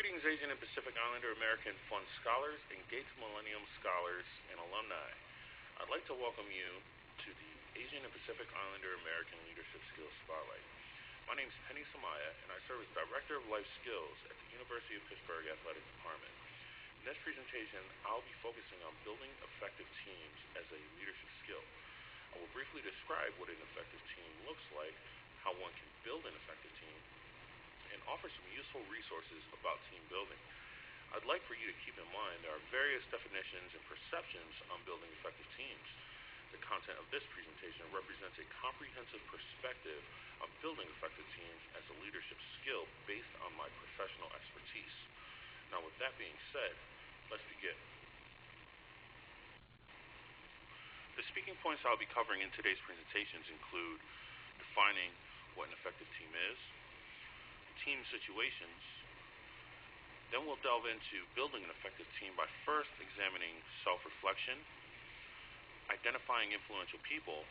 Greetings, Asian and Pacific Islander American Fund Scholars and Gates Millennium Scholars and Alumni. I'd like to welcome you to the Asian and Pacific Islander American Leadership Skills Spotlight. My name is Penny Samaya, and I serve as Director of Life Skills at the University of Pittsburgh Athletic Department. In this presentation, I'll be focusing on building effective teams as a leadership skill. I will briefly describe what an effective team looks like, how one can build an effective team, and offer some useful resources about team building. I'd like for you to keep in mind there are various definitions and perceptions on building effective teams. The content of this presentation represents a comprehensive perspective on building effective teams as a leadership skill based on my professional expertise. Now, with that being said, let's begin. The speaking points I'll be covering in today's presentations include defining what an effective team is, team situations. Then we'll delve into building an effective team by first examining self-reflection, identifying influential people,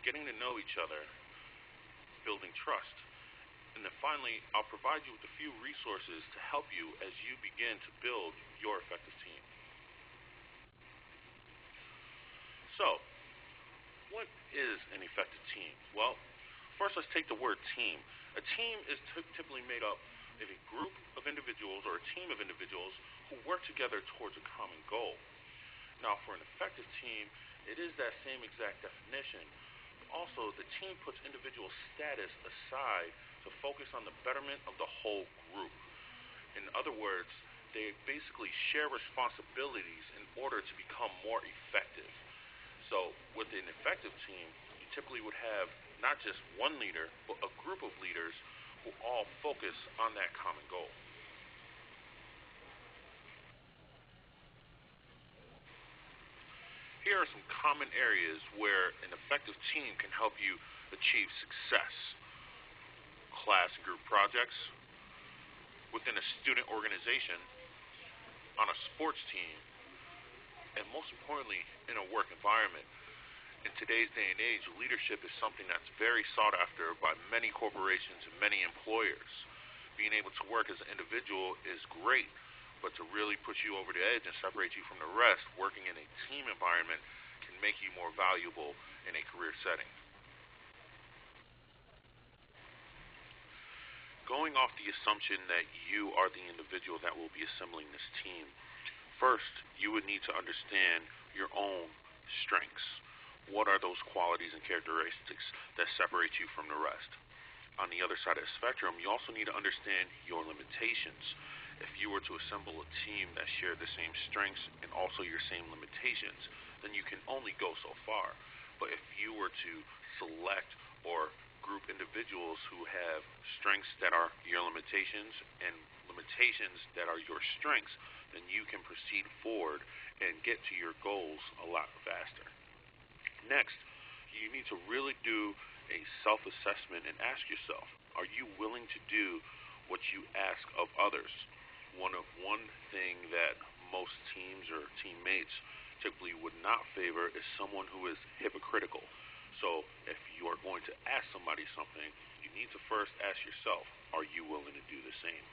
getting to know each other, building trust. And then finally, I'll provide you with a few resources to help you as you begin to build your effective team. So, what is an effective team? Well, first let's take the word team. A team is typically made up of a group of individuals or a team of individuals who work together towards a common goal. Now, for an effective team, it is that same exact definition. Also, the team puts individual status aside to focus on the betterment of the whole group. In other words, they basically share responsibilities in order to become more effective. So, with an effective team, you typically would have not just one leader, but a group of leaders who all focus on that common goal. Here are some common areas where an effective team can help you achieve success. Class and group projects, within a student organization, on a sports team, and most importantly, in a work environment. In today's day and age, leadership is something that's very sought after by many corporations and many employers. Being able to work as an individual is great, but to really put you over the edge and separate you from the rest, working in a team environment can make you more valuable in a career setting. Going off the assumption that you are the individual that will be assembling this team, first, you would need to understand your own strengths. What are those qualities and characteristics that separate you from the rest? On the other side of the spectrum, you also need to understand your limitations. If you were to assemble a team that shared the same strengths and also your same limitations, then you can only go so far. But if you were to select or group individuals who have strengths that are your limitations and limitations that are your strengths, then you can proceed forward and get to your goals a lot faster. Next, you need to really do a self-assessment and ask yourself, are you willing to do what you ask of others? One thing that most teams or teammates typically would not favor is someone who is hypocritical. So if you are going to ask somebody something, you need to first ask yourself, are you willing to do the same?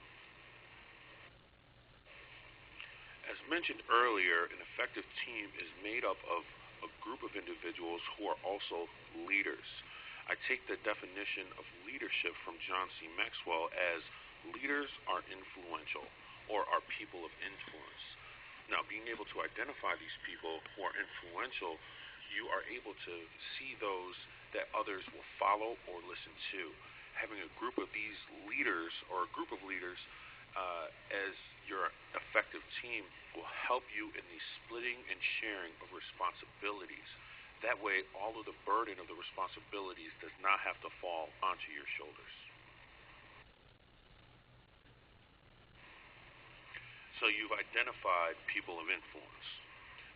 As mentioned earlier, an effective team is made up of a group of individuals who are also leaders. I take the definition of leadership from John C. Maxwell as leaders are influential or are people of influence. Now, being able to identify these people who are influential, you are able to see those that others will follow or listen to. Having a group of these leaders or a group of leaders as your effective team will help you in the splitting and sharing of responsibilities. That way, all of the burden of the responsibilities does not have to fall onto your shoulders. So you've identified people of influence.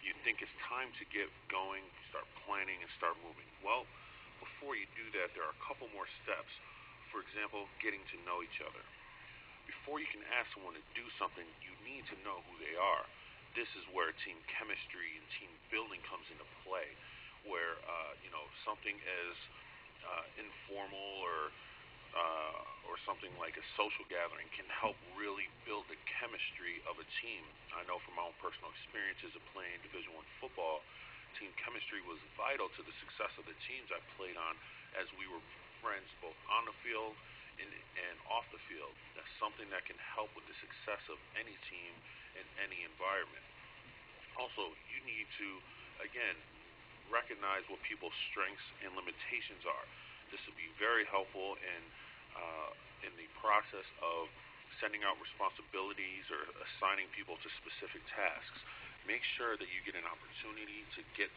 You think it's time to get going, start planning, and start moving. Well, before you do that, there are a couple more steps. For example, getting to know each other. Before you can ask someone to do something, you need to know who they are. This is where team chemistry and team building comes into play, where something as informal or or something like a social gathering can help really build the chemistry of a team. I know from my own personal experiences of playing Division I football, team chemistry was vital to the success of the teams I played on, as we were friends both on the field and off the field. That's something that can help with the success of any team in any environment. Also, you need to, again, recognize what people's strengths and limitations are. This will be very helpful in the process of sending out responsibilities or assigning people to specific tasks. Make sure that you get an opportunity to get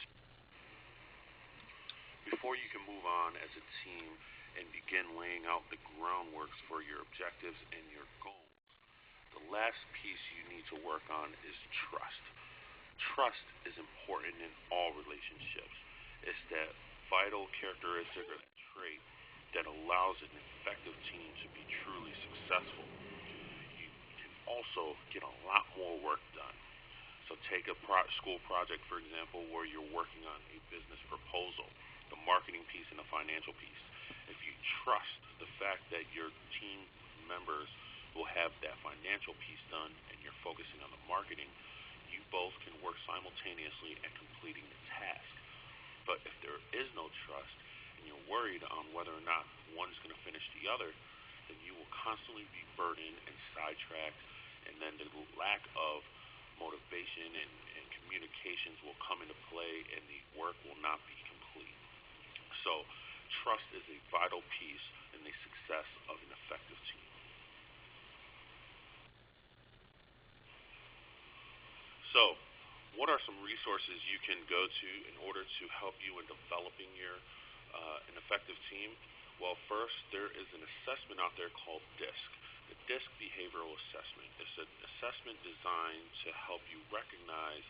before you can move on as a team and begin laying out the groundworks for your objectives and your goals. The last piece you need to work on is trust. Trust is important in all relationships. It's that vital characteristic or that trait that allows an effective team to be truly successful. You can also get a lot more work done. So take a school project, for example, where you're working on a business proposal, the marketing piece and the financial piece. If you trust the fact that your team members will have that financial piece done and you're focusing on the marketing, you both can work simultaneously at completing the task. But if there is no trust and you're worried on whether or not one is going to finish the other, then you will constantly be burdened and sidetracked, and then the lack of motivation and communications will come into play and the work will not be complete. So trust is a vital piece in the success of an effective team. So what are some resources you can go to in order to help you in developing an effective team? Well, first, there is an assessment out there called DISC. The DISC Behavioral Assessment. It's an assessment designed to help you recognize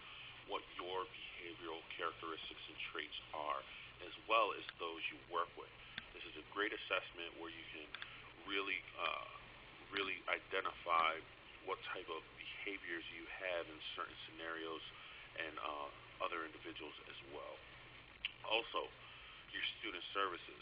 what your behavioral characteristics and traits are, as well as those you work with. This is a great assessment where you can really identify what type of behaviors you have in certain scenarios and other individuals as well. Also, your student services.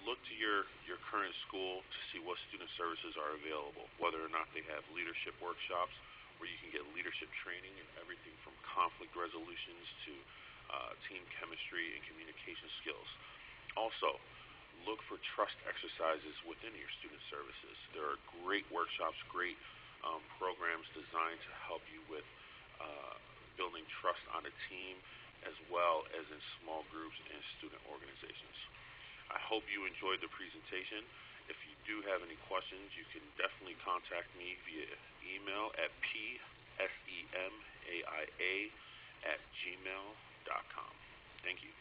Look to your current school to see what student services are available, whether or not they have leadership workshops where you can get leadership training and everything from conflict resolutions to team chemistry and communication skills. Also, look for trust exercises within your student services. There are great workshops, great programs designed to help you with building trust on a team as well as in small groups and student organizations. I hope you enjoyed the presentation. If you do have any questions, you can definitely contact me via email at psemaia@gmail.com. Thank you.